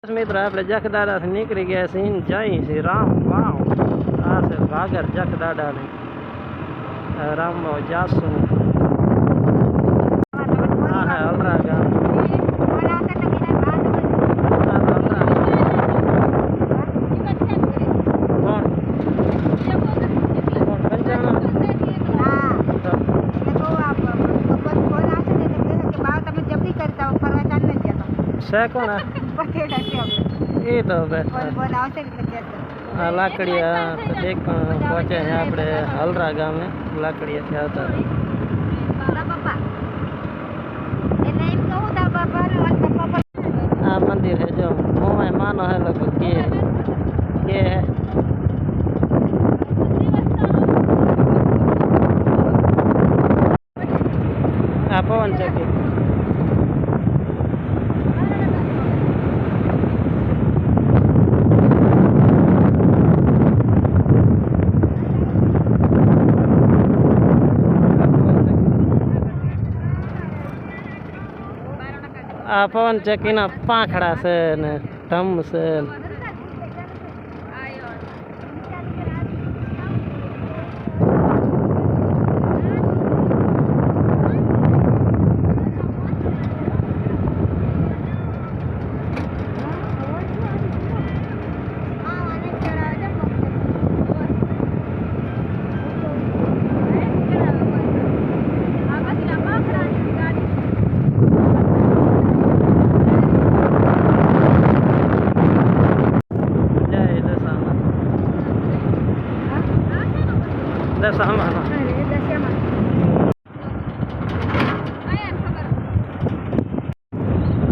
मित्र આપણે જખદાડાથી નીકળી ગયા છીએ જઈ છીએ રામ વાવ આ છે વાગર જખદાડાની રામ વાવ જાસુ આ હે અલરા ગામ से कौन है ये तो लाकड़िया तो देख पहुंचे हैं अपने हलरा गांव में लाकड़िया से आता है मंदिर है जो मोह मानो है लगभग ये है पवन चक्की आ पवन चक्की ना पाखड़ा से ने धम से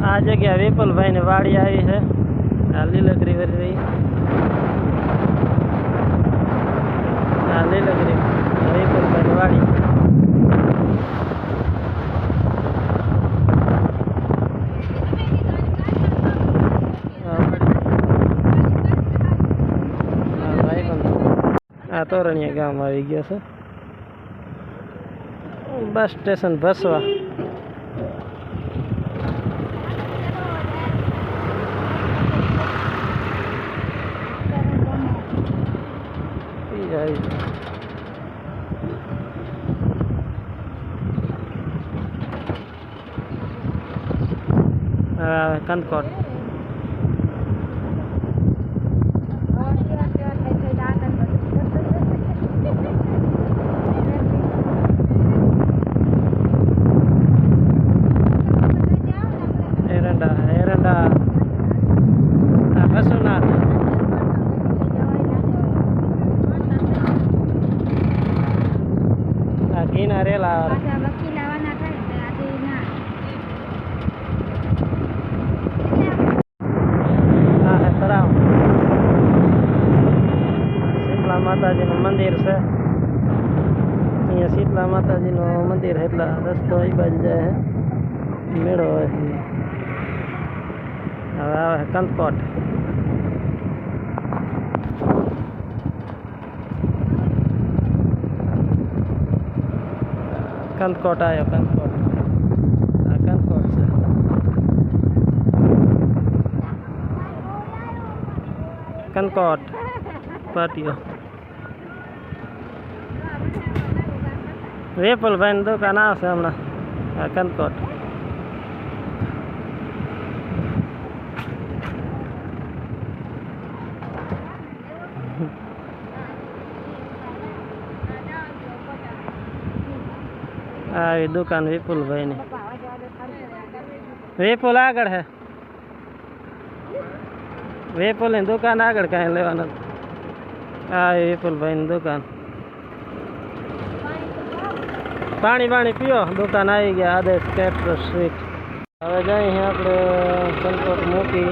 आ जगह विपुल भाई ने वाड़ी आई है लीलगरी वाली लीलगरी विपुल भाई ने वाड़ी आ तोरणिया गाम आई गया है बस स्टेशन बसवा कनकोट रेला शीतला माताजी मंदिर से अँ शीतला माताजी मंदिर है એટલે રસ્તો એ બાજુ જાય है મેળો હોય હવે આવે કંદકોટ कंदकोट आयो कंदकोट कंदकोट से कंदकोट पाटियो विपुल भाई दुकान आवशे हमणा कंदकोट आ दुकान विपुल भाई ने विपुल आगळ है विपुल ने दुकान आगळ कहीं लेवाना आ विपुल भाई ने दुकान पानी पानी पियो दुकान आई गया आदेश कैटर स्वीट हवे जाए अपने कंदकोट मोटी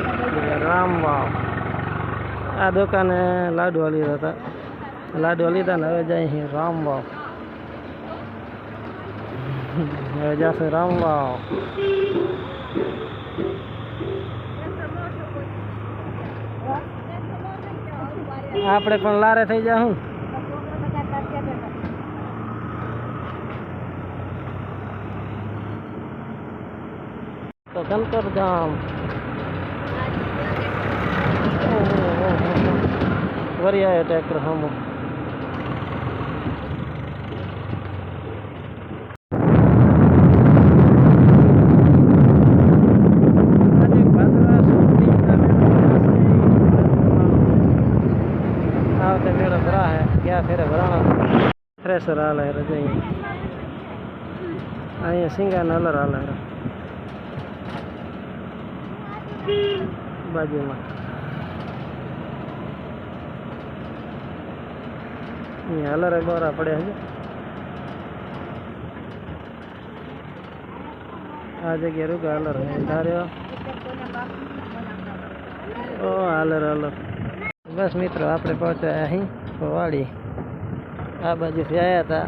राम वाव आ दुकान लाडवा लीधा था लाडवा लीधा ने हवे जाए राम वाव जैसे राम वाव आपड़े पण लारे थई जाऊं तो कंदकोट गाम वरी आया ट्रैक्टर हम मेरा भरा है क्या फिर भराना थ्रेसर हाल है रजाई अँ सिंगा नलर हाल है बाजू में हलर बोरा पड़े है आ जगह रुका हलर है धारे ओ हलर हलर बस मित्रों आप पहुंचा अहीं वाड़ी आ बाजू से आया था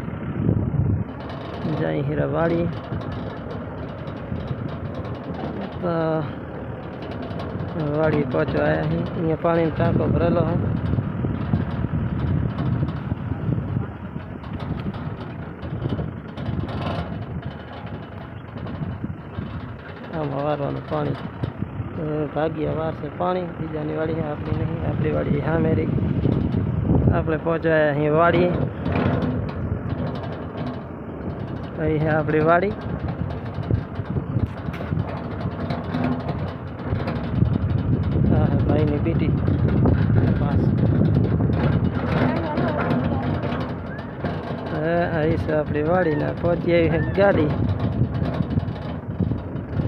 जाई हीरा वाड़ी तो वाड़ी पहुंचो आया ही अँ पानी टाँको भरेलो है आम हवार पानी भागी हवार से पानी बीजानी वाड़ी है अपनी नहीं अपनी वाड़ी हाँ मेरी આપણે પહોંચાયા અહીં વાડી અહીં है આપણી વાડી આ है ભાઈની બીટી પાસ અહીં છે આપણી વાડી ને પહોંચી આવી है ગાડી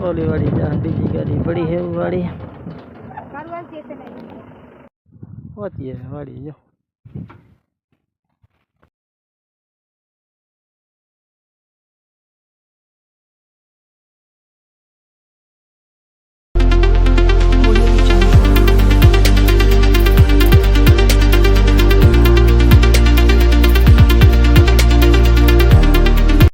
ઓલી વાડી જहाँ બીજી ગાડી પડી है वो वाड़ी पहुंची है वाड़ी जो